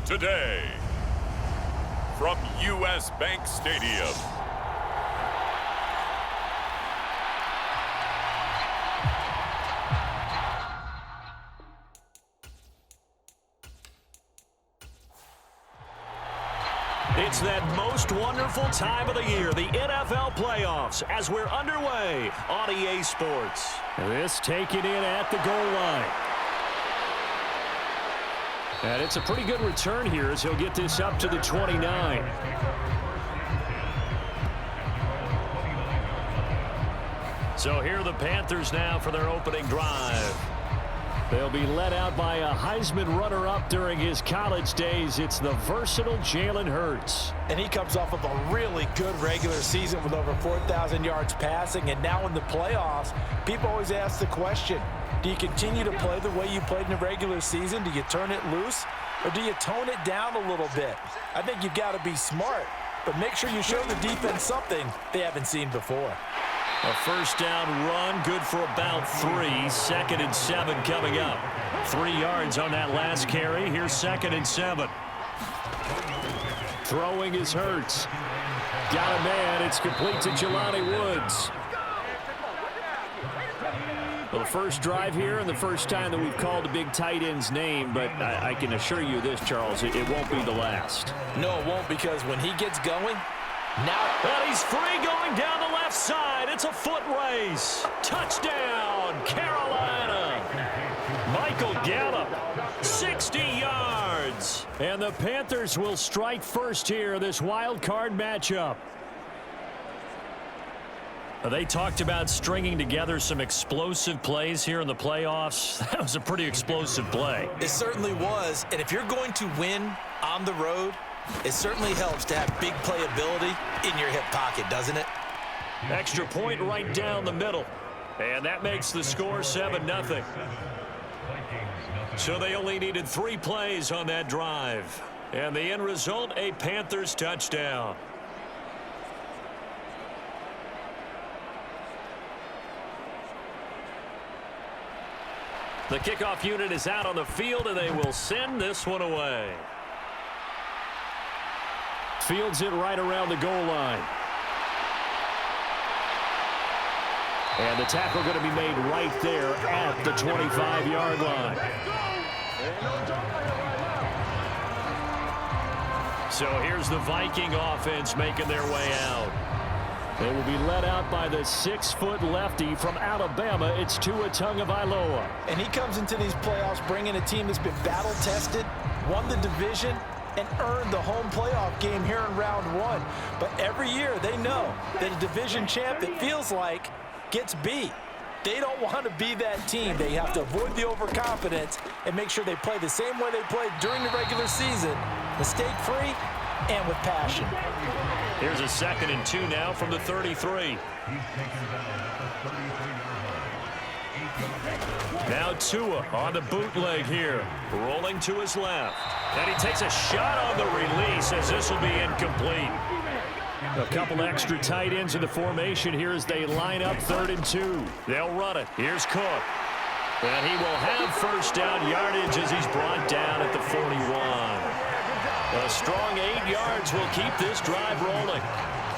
today, from U.S. Bank Stadium, it's that most wonderful time of the year, the NFL playoffs, as we're underway on EA Sports. This taken in at the goal line. And it's a pretty good return here as he'll get this up to the 29. So here are the Panthers now for their opening drive. They'll be led out by a Heisman runner-up during his college days. It's the versatile Jalen Hurts. And he comes off of a really good regular season with over 4,000 yards passing. And now in the playoffs, people always ask the question, do you continue to play the way you played in the regular season? Do you turn it loose? Or do you tone it down a little bit? I think you've got to be smart, but make sure you show the defense something they haven't seen before. A first down run, good for about 3. 2nd and 7 coming up. 3 yards on that last carry. Here's 2nd and 7. Throwing is Hurts. Got a man. It's complete to Jelani Woods. Well, the first drive here and the first time that we've called a big tight end's name, but I can assure you this, Charles, it won't be the last. No, it won't, because when he gets going, now he's free going down the left side. It's a foot race. Touchdown, Carolina. Michael Gallup, 60 yards. And the Panthers will strike first here, this wild card matchup. They talked about stringing together some explosive plays here in the playoffs. That was a pretty explosive play. It certainly was. And if you're going to win on the road, it certainly helps to have big playability in your hip pocket, doesn't it? Extra point right down the middle. And that makes the score 7-0. So they only needed 3 plays on that drive. And the end result, a Panthers touchdown. The kickoff unit is out on the field, and they will send this one away. Fields it right around the goal line. And the tackle going to be made right there at the 25-yard line. So here's the Viking offense making their way out. They will be led out by the 6-foot lefty from Alabama. It's Tua Tagovailoa. And he comes into these playoffs bringing a team that's been battle-tested, won the division, and earned the home playoff game here in round 1. But every year they know that a division champ, it feels like, gets beat. They don't want to be that team. They have to avoid the overconfidence and make sure they play the same way they played during the regular season, mistake-free and with passion. Here's a 2nd and 2 now from the 33. Now Tua on the bootleg here, rolling to his left. And he takes a shot on the release as this will be incomplete. A couple extra tight ends in the formation here as they line up 3rd and 2. They'll run it. Here's Cook. And he will have first down yardage as he's brought down at the 41. A strong 8 yards will keep this drive rolling.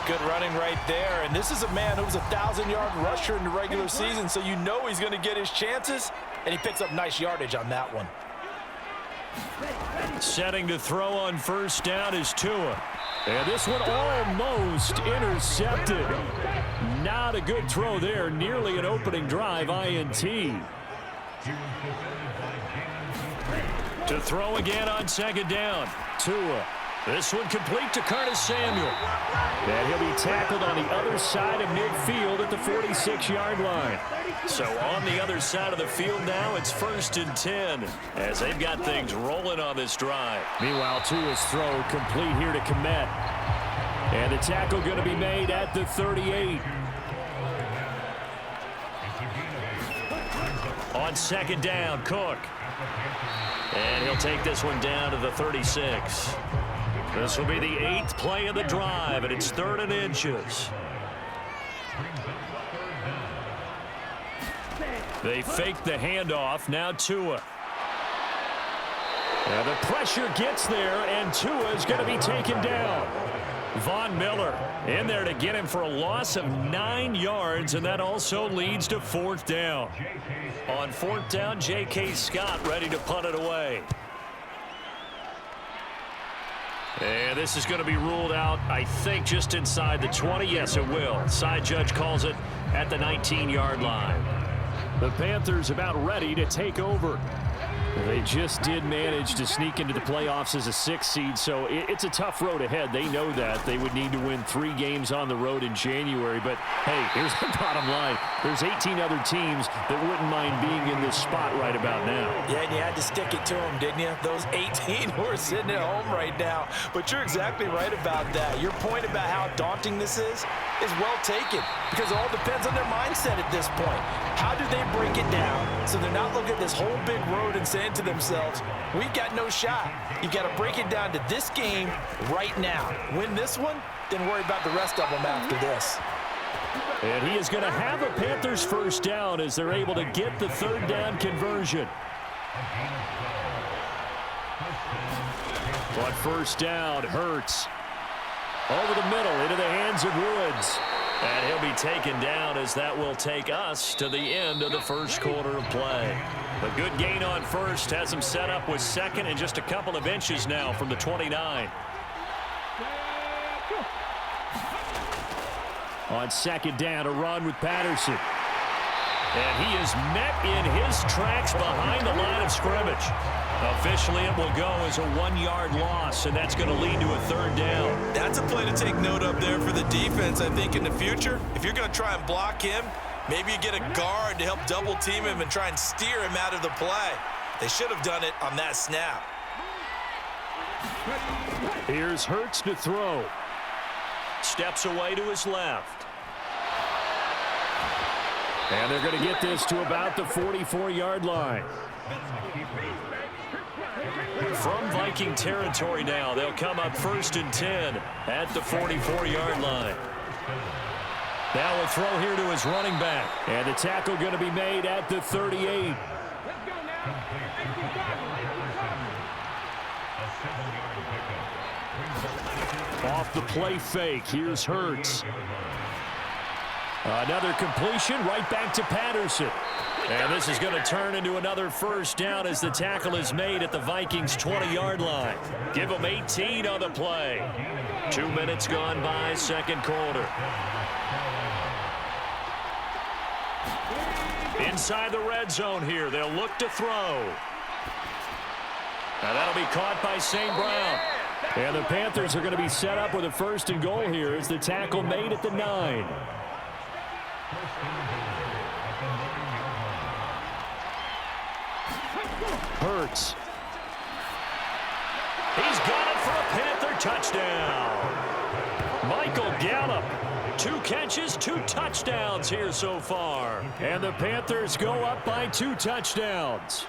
Good running right there. And this is a man who was a 1,000-yard rusher in the regular season, so you know he's going to get his chances, and he picks up nice yardage on that one. Setting to throw on first down is Tua. And this one almost intercepted. Not a good throw there. Nearly an opening drive INT. To throw again on 2nd down. Tua. This one complete to Curtis Samuel. And he'll be tackled on the other side of midfield at the 46-yard line. So on the other side of the field now, it's 1st and 10 as they've got things rolling on this drive. Meanwhile, Tua's throw complete here to Komet. And the tackle going to be made at the 38. On 2nd down, Cook. And he'll take this one down to the 36. This will be the 8th play of the drive, and it's 3rd and inches. They fake the handoff. Now Tua. The pressure gets there, and Tua is going to be taken down. Von Miller in there to get him for a loss of 9 yards, and that also leads to 4th down. On 4th down, J.K. Scott ready to punt it away. And this is going to be ruled out, I think, just inside the 20. Yes, it will. Side judge calls it at the 19-yard line. The Panthers about ready to take over. They just did manage to sneak into the playoffs as a 6th seed, so it's a tough road ahead. They know that. They would need to win 3 games on the road in January. But, hey, here's the bottom line. There's 18 other teams that wouldn't mind being in this spot right about now. Yeah, and you had to stick it to them, didn't you? Those 18 who are sitting at home right now. But you're exactly right about that. Your point about how daunting this is well taken, because it all depends on their mindset at this point. How do they break it down so they're not looking at this whole big road and saying to themselves, we've got no shot. You've got to break it down to this game right now. Win this one, then worry about the rest of them after this. And he is going to have a Panthers 1st down as they're able to get the 3rd down conversion. But 1st down, Hurts. Over the middle, into the hands of Woods. And he'll be taken down as that will take us to the end of the 1st quarter of play. A good gain on 1st has him set up with 2nd and just a couple of inches now from the 29. On 2nd down, a run with Patterson. And he is met in his tracks behind the line of scrimmage. Officially, it will go as a 1-yard loss, and that's going to lead to a 3rd down. That's a play to take note of there for the defense, I think, in the future. If you're going to try and block him, maybe you get a guard to help double-team him and try and steer him out of the play. They should have done it on that snap. Here's Hurts to throw. Steps away to his left. And they're going to get this to about the 44-yard line. From Viking territory now, they'll come up 1st and 10 at the 44-yard line. Now a throw here to his running back. And the tackle going to be made at the 38. Off the play fake, here's Hurts. Another completion right back to Patterson. And this is going to turn into another 1st down as the tackle is made at the Vikings' 20-yard line. Give them 18 on the play. 2 minutes gone by, 2nd quarter. Inside the red zone here, they'll look to throw. Now that'll be caught by St. Brown. And the Panthers are going to be set up with a 1st and goal here as the tackle made at the 9. Hurts. He's got it for a Panther touchdown. Michael Gallup. 2 catches, 2 touchdowns here so far. And the Panthers go up by 2 touchdowns.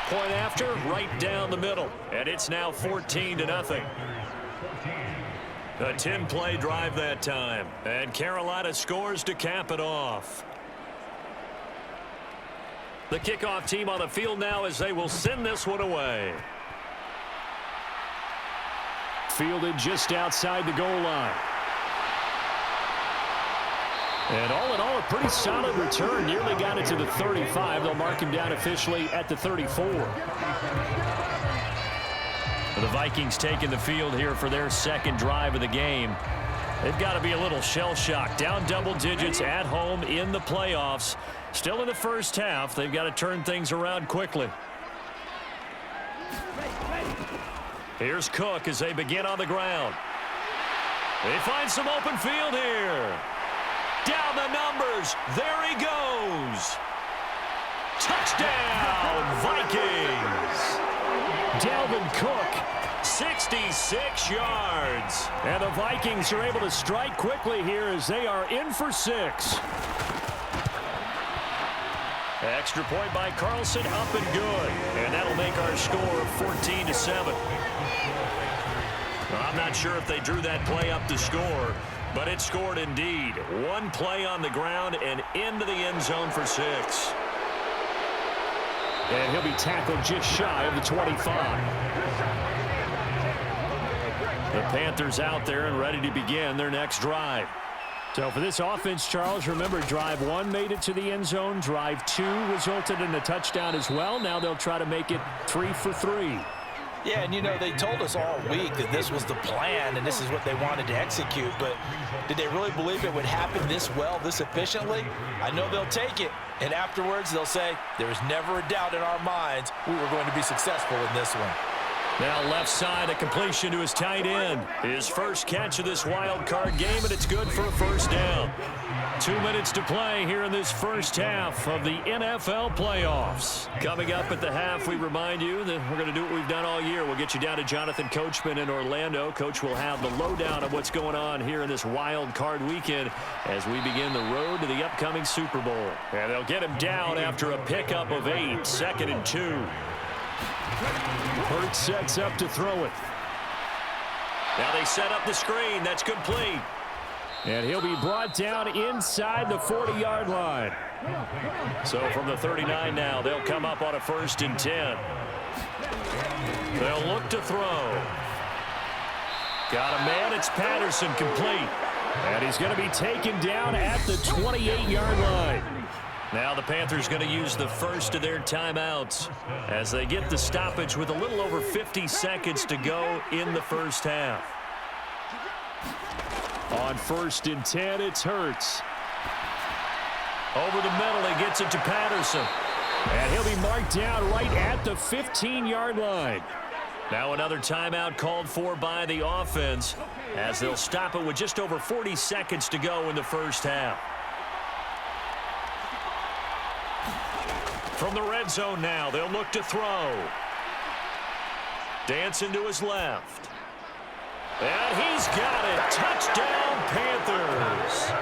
Point after, right down the middle. And it's now 14-0. A 10-play drive that time. And Carolina scores to cap it off. The kickoff team on the field now as they will send this one away. Fielded just outside the goal line. And all in all, a pretty solid return. Nearly got it to the 35. They'll mark him down officially at the 34. The Vikings taking the field here for their 2nd drive of the game. They've got to be a little shell-shocked. Down double digits at home in the playoffs. Still in the 1st half. They've got to turn things around quickly. Here's Cook as they begin on the ground. They find some open field here. Down the numbers. There he goes. Touchdown, Vikings. Dalvin Cook. 66 yards. And the Vikings are able to strike quickly here as they are in for 6. Extra point by Carlson, up and good. And that'll make our score 14-7. I'm not sure if they drew that play up to score, but it scored indeed. 1 play on the ground and into the end zone for 6. And he'll be tackled just shy of the 25. The Panthers out there and ready to begin their next drive. So for this offense, Charles, remember, drive 1 made it to the end zone. Drive 2 resulted in a touchdown as well. Now they'll try to make it 3 for 3. Yeah, and you know, they told us all week that this was the plan and this is what they wanted to execute, but did they really believe it would happen this well, this efficiently? I know they'll take it, and afterwards they'll say, there was never a doubt in our minds we were going to be successful in this one. Now left side, a completion to his tight end. His first catch of this wild card game, and it's good for a first down. 2 minutes to play here in this first half of the NFL playoffs. Coming up at the half, we remind you that we're going to do what we've done all year. We'll get you down to Jonathan Coachman in Orlando. Coach will have the lowdown of what's going on here in this wild card weekend as we begin the road to the upcoming Super Bowl. And they'll get him down after a pickup of 8, 2nd and 2. Hurts sets up to throw it. Now they set up the screen. That's complete. And he'll be brought down inside the 40-yard line. So from the 39 now, they'll come up on a 1st and 10. They'll look to throw. Got a man. It's Patterson, complete. And he's going to be taken down at the 28-yard line. Now the Panthers going to use the first of their timeouts as they get the stoppage with a little over 50 seconds to go in the first half. On 1st and 10, it's Hurts. Over the middle, he gets it to Patterson. And he'll be marked down right at the 15-yard line. Now another timeout called for by the offense as they'll stop it with just over 40 seconds to go in the first half. From the red zone now, they'll look to throw. Dancing to his left. And he's got it. Touchdown, Panthers.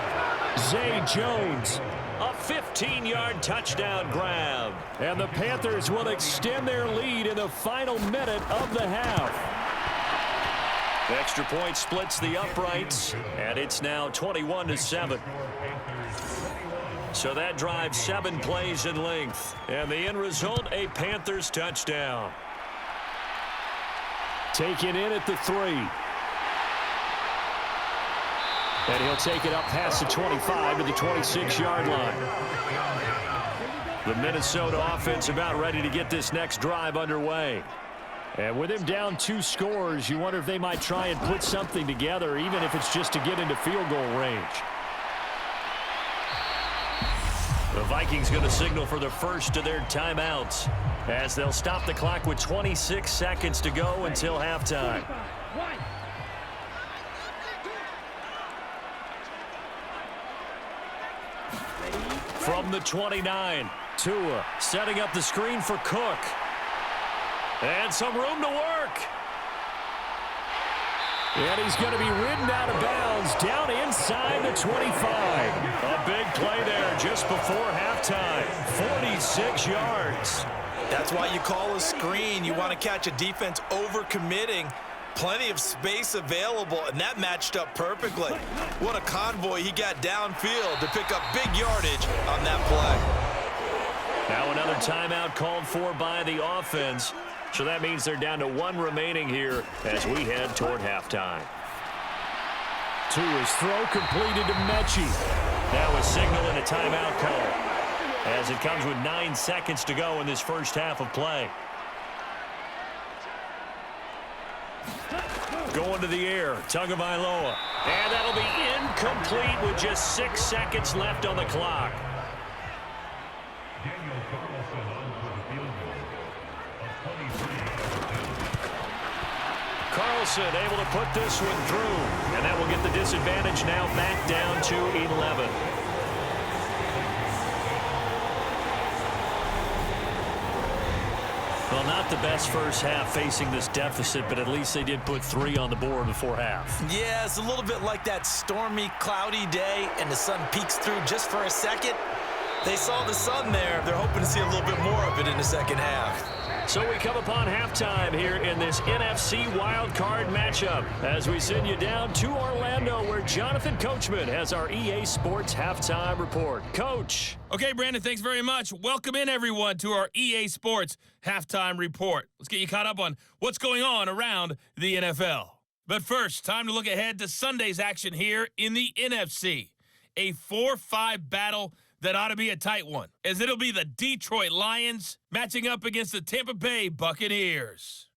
Zay Jones. A 15-yard touchdown grab. And the Panthers will extend their lead in the final minute of the half. The extra point splits the uprights, and it's now 21-7. So that drives 7 plays in length. And the end result, a Panthers touchdown. Taken in at the 3. And he'll take it up past the 25 to the 26-yard line. The Minnesota offense about ready to get this next drive underway. And with him down 2 scores, you wonder if they might try and put something together, even if it's just to get into field goal range. The Vikings going to signal for the first of their timeouts as they'll stop the clock with 26 seconds to go until halftime. From the 29, Tua setting up the screen for Cook. And some room to work. And he's going to be ridden out of bounds down inside the 25. A big play there just before halftime. 46 yards. That's why you call a screen. You want to catch a defense over-committing. Plenty of space available, and that matched up perfectly. What a convoy he got downfield to pick up big yardage on that play. Now another timeout called for by the offense. So that means they're down to 1 remaining here as we head toward halftime. To his throw completed to Mechie. Now a signal and a timeout call as it comes with 9 seconds to go in this first half of play. Going to the air, Tagovailoa. And that'll be incomplete with just 6 seconds left on the clock. Carlson able to put this one through. And that will get the disadvantage now back down to 11. Well, not the best first half facing this deficit, but at least they did put 3 on the board before half. Yeah, it's a little bit like that stormy, cloudy day, and the sun peeks through just for a second. They saw the sun there. They're hoping to see a little bit more of it in the second half. So we come upon halftime here in this NFC wildcard matchup as we send you down to Orlando where Jonathan Coachman has our EA Sports halftime report. Coach. Okay, Brandon, thanks very much. Welcome in, everyone, to our EA Sports halftime report. Let's get you caught up on what's going on around the NFL. But first, time to look ahead to Sunday's action here in the NFC. A 4-5 battle that ought to be a tight one, as it'll be the Detroit Lions matching up against the Tampa Bay Buccaneers.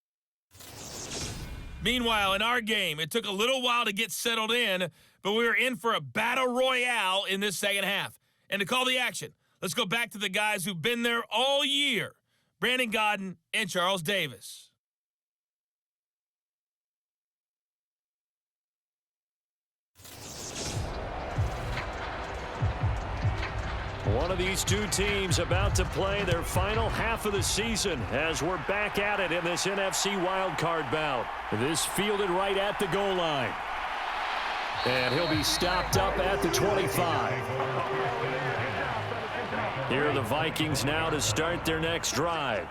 Meanwhile, in our game, it took a little while to get settled in, but we were in for a battle royale in this second half. And to call the action, let's go back to the guys who've been there all year, Brandon Godden and Charles Davis. One of these two teams about to play their final half of the season as we're back at it in this NFC wildcard bout. This fielded right at the goal line. And he'll be stopped up at the 25. Here are the Vikings now to start their next drive.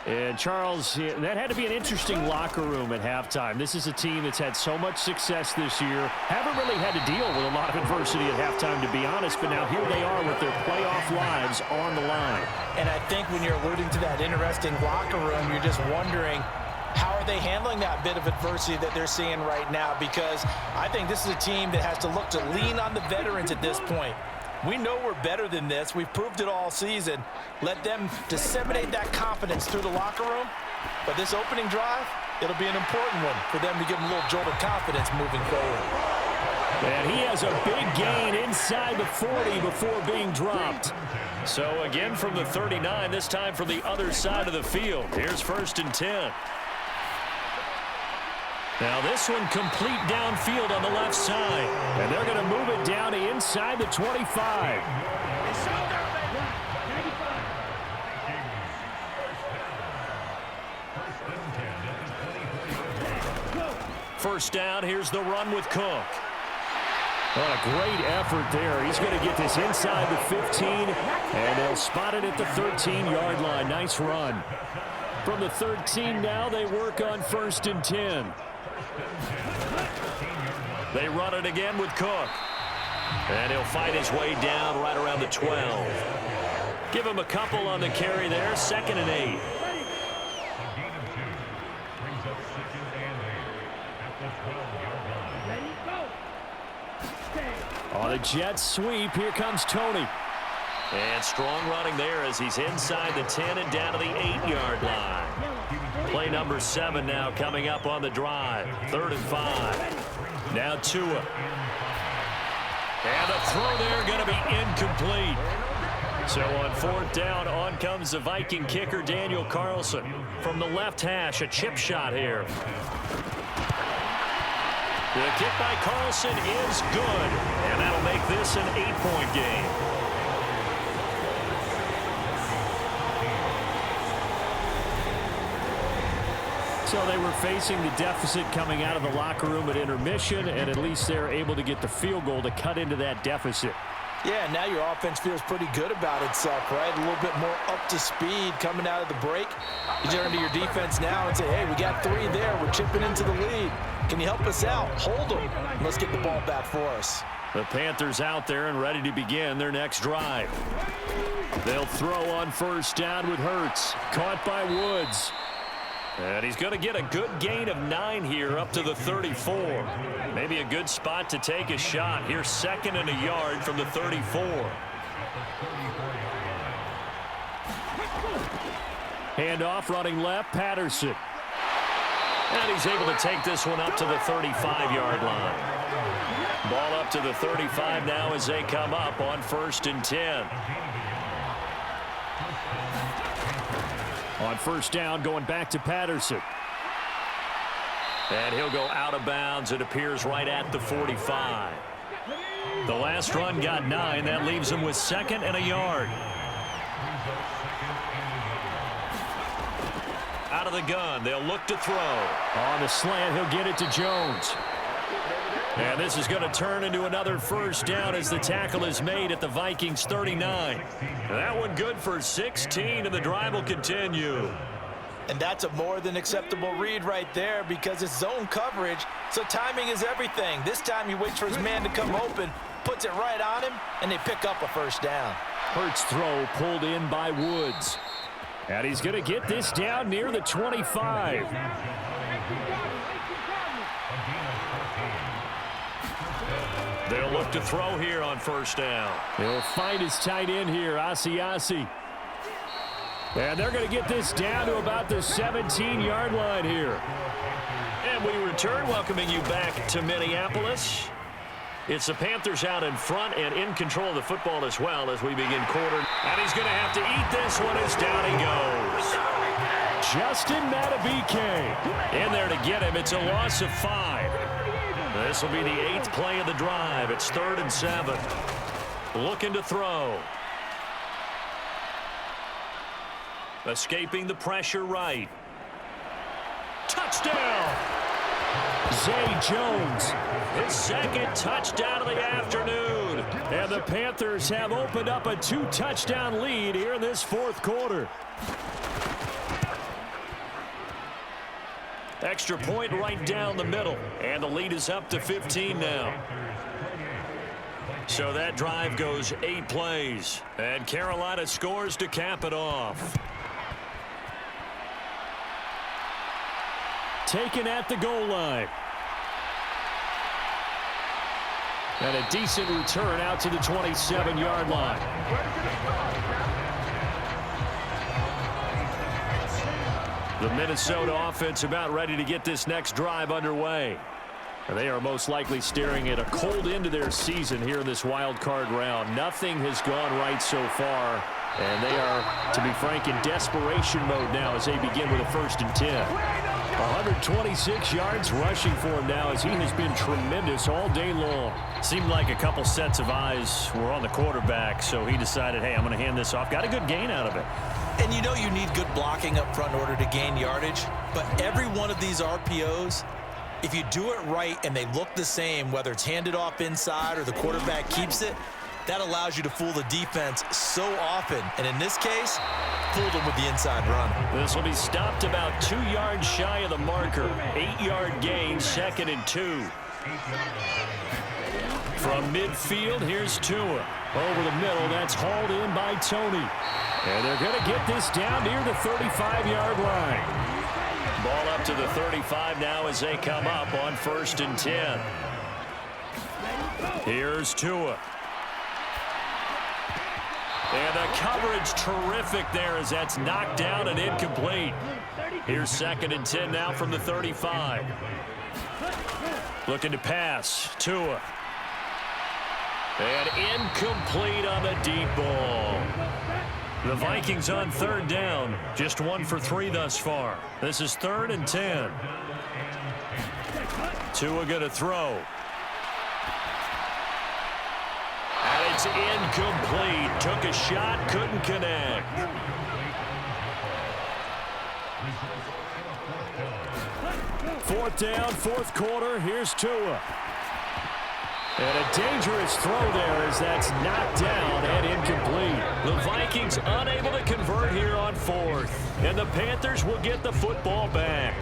And Charles, that had to be an interesting locker room at halftime. This is a team that's had so much success this year. Haven't really had to deal with a lot of adversity at halftime, to be honest, but now here they are with their playoff lives on the line. And I think when you're alluding to that interesting locker room, you're just wondering, how are they handling that bit of adversity that they're seeing right now? Because I think this is a team that has to look to lean on the veterans at this point. We know we're better than this. We've proved it all season. Let them disseminate that confidence through the locker room. But this opening drive, it'll be an important one for them to give them a little jolt of confidence moving forward. And he has a big gain inside the 40 before being dropped. So again from the 39, this time from the other side of the field. Here's 1st and 10. Now this one complete downfield on the left side. And they're going to move it down to inside the 25. First down, here's the run with Cook. What a great effort there. He's going to get this inside the 15, and they'll spot it at the 13-yard line. Nice run. From the 13 now, they work on 1st and 10. They run it again with Cook. And he'll fight his way down right around the 12. Give him a couple on the carry there. 2nd and 8. On the jet sweep, here comes Tony. And strong running there as he's inside the 10 and down to the 8-yard line. Play number 7 now coming up on the drive. 3rd and 5. Now Tua. And the throw there going to be incomplete. So on 4th down, on comes the Viking kicker, Daniel Carlson. From the left hash, a chip shot here. The kick by Carlson is good. And that'll make this an 8-point game. So they were facing the deficit coming out of the locker room at intermission, and at least they're able to get the field goal to cut into that deficit. Yeah, now your offense feels pretty good about itself, right? A little bit more up to speed coming out of the break. You turn to your defense now and say, hey, we got 3 there. We're chipping into the lead. Can you help us out? Hold them. Let's get the ball back for us. The Panthers out there and ready to begin their next drive. They'll throw on 1st down with Hurts. Caught by Woods. And he's going to get a good gain of 9 here up to the 34. Maybe a good spot to take a shot. Here's 2nd and a yard from the 34. Handoff running left, Patterson. And he's able to take this one up to the 35-yard line. Ball up to the 35 now as they come up on 1st and 10. On 1st down, going back to Patterson. And he'll go out of bounds. It appears right at the 45. The last run got 9. That leaves him with 2nd and a yard. Out of the gun. They'll look to throw. On the slant, he'll get it to Jones. And this is going to turn into another 1st down as the tackle is made at the Vikings 39. That one good for 16, and the drive will continue. And that's a more than acceptable read right there because it's zone coverage, so timing is everything. This time he waits for his man to come open, puts it right on him, and they pick up a first down. Hurts throw pulled in by Woods. And he's going to get this down near the 25. They'll look to throw here on first down. He'll find his tight end here, Asiasi. And they're going to get this down to about the 17-yard line here. And we return, welcoming you back to Minneapolis. It's the Panthers out in front and in control of the football as well as we begin quarter. And he's going to have to eat this one as down he goes. Justin Matabike in there to get him. It's a loss of 5. This will be the 8th play of the drive. It's 3rd and 7. Looking to throw. Escaping the pressure right. Touchdown! Zay Jones, his 2nd touchdown of the afternoon. And the Panthers have opened up a 2-touchdown lead here in this 4th quarter. Extra point right down the middle. And the lead is up to 15 now. So that drive goes 8 plays. And Carolina scores to cap it off. Taken at the goal line. And a decent return out to the 27-yard line. The Minnesota offense about ready to get this next drive underway. And they are most likely staring at a cold end to their season here in this wild card round. Nothing has gone right so far. And they are, to be frank, in desperation mode now as they begin with a 1st and 10. 126 yards rushing for him now as he has been tremendous all day long. Seemed like a couple sets of eyes were on the quarterback, so he decided, hey, I'm going to hand this off. Got a good gain out of it. And you know you need good blocking up front in order to gain yardage, but every one of these RPOs, if you do it right and they look the same, whether it's handed off inside or the quarterback keeps it, that allows you to fool the defense so often. And in this case, fooled them with the inside run. This will be stopped about 2 yards shy of the marker. 8-yard gain, 2nd and 2. From midfield, here's Tua. Over the middle, that's hauled in by Tony. And they're going to get this down near the 35-yard line. Ball up to the 35 now as they come up on 1st and 10. Here's Tua. And the coverage terrific there as that's knocked down and incomplete. Here's 2nd and 10 now from the 35. Looking to pass. Tua. And incomplete on the deep ball. The Vikings on 3rd down. Just 1 for 3 thus far. This is 3rd and 10. Tua going to throw. And it's incomplete. Took a shot, couldn't connect. Fourth down, 4th quarter. Here's Tua. And a dangerous throw there as that's knocked down and incomplete. The Vikings unable to convert here on 4th. And the Panthers will get the football back.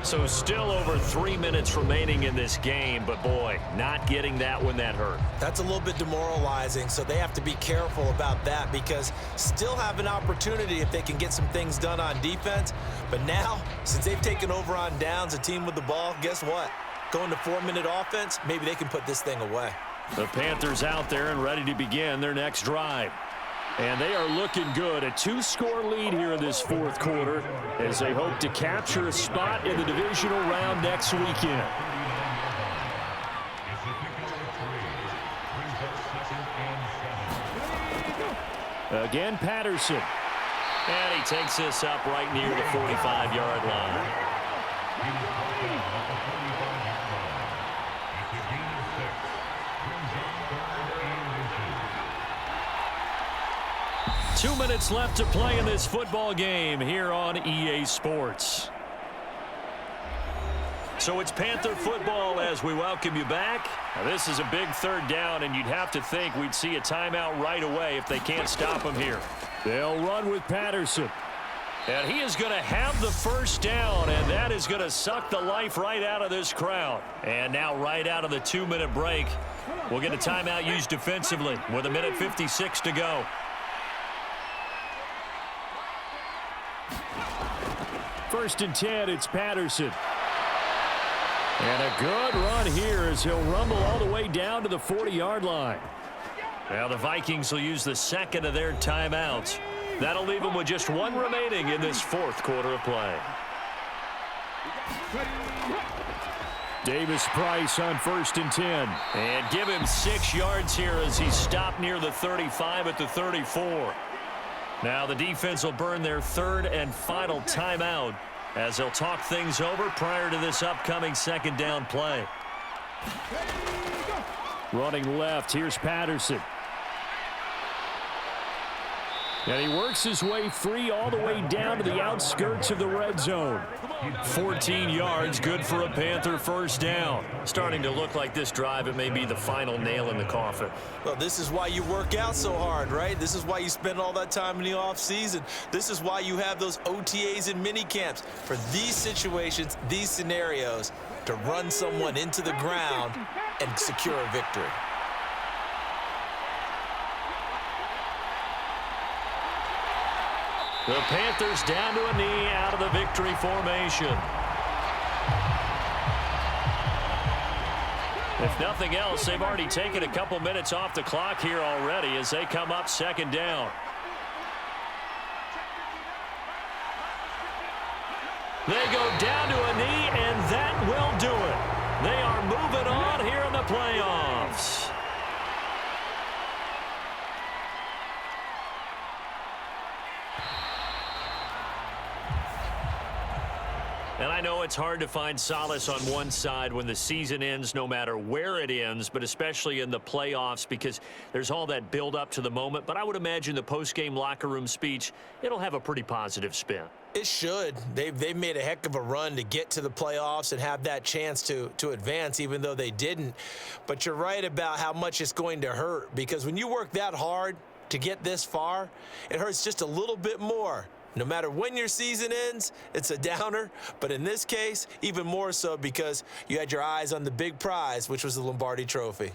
So still over 3 minutes remaining in this game, but boy, not getting that one that hurt. That's a little bit demoralizing, so they have to be careful about that because still have an opportunity if they can get some things done on defense. But now, since they've taken over on downs, a team with the ball, guess what? Going to 4-minute offense, maybe they can put this thing away. The Panthers out there and ready to begin their next drive. And they are looking good. A 2-score lead here in this 4th quarter as they hope to capture a spot in the divisional round next weekend. Again, Patterson. And he takes this up right near the 45-yard line. 2 minutes left to play in this football game here on EA Sports. So it's Panther football as we welcome you back. Now this is a big 3rd down, and you'd have to think we'd see a timeout right away if they can't stop them here. They'll run with Patterson. And he is going to have the first down, and that is going to suck the life right out of this crowd. And now right out of the 2-minute break, we'll get a timeout used defensively with 1:56 to go. First and 10, it's Patterson. And a good run here as he'll rumble all the way down to the 40-yard line. Now the Vikings will use the second of their timeouts. That'll leave them with just one remaining in this fourth quarter of play. Davis-Price on first and 10. And give him 6 yards here as he stopped near the 35 at the 34. Now the defense will burn their third and final timeout as they'll talk things over prior to this upcoming second down play. Running left, here's Patterson. And he works his way free all the way down to the outskirts of the red zone. 14 yards, good for a Panther first down. Starting to look like this drive, it may be the final nail in the coffin. Well, this is why you work out so hard, right? This is why you spend all that time in the offseason. This is why you have those OTAs and mini camps. For these situations, these scenarios, to run someone into the ground and secure a victory. The Panthers down to a knee out of the victory formation. If nothing else, they've already taken a couple minutes off the clock here already as they come up second down. They go down to a knee, and that will do it. They are moving on here in the playoffs. And I know it's hard to find solace on one side when the season ends, no matter where it ends, but especially in the playoffs because there's all that build up to the moment. But I would imagine the post-game locker room speech, it'll have a pretty positive spin. It should. They've made a heck of a run to get to the playoffs and have that chance to advance, even though they didn't. But you're right about how much it's going to hurt because when you work that hard to get this far, it hurts just a little bit more. No matter when your season ends, it's a downer. But in this case, even more so because you had your eyes on the big prize, which was the Lombardi Trophy.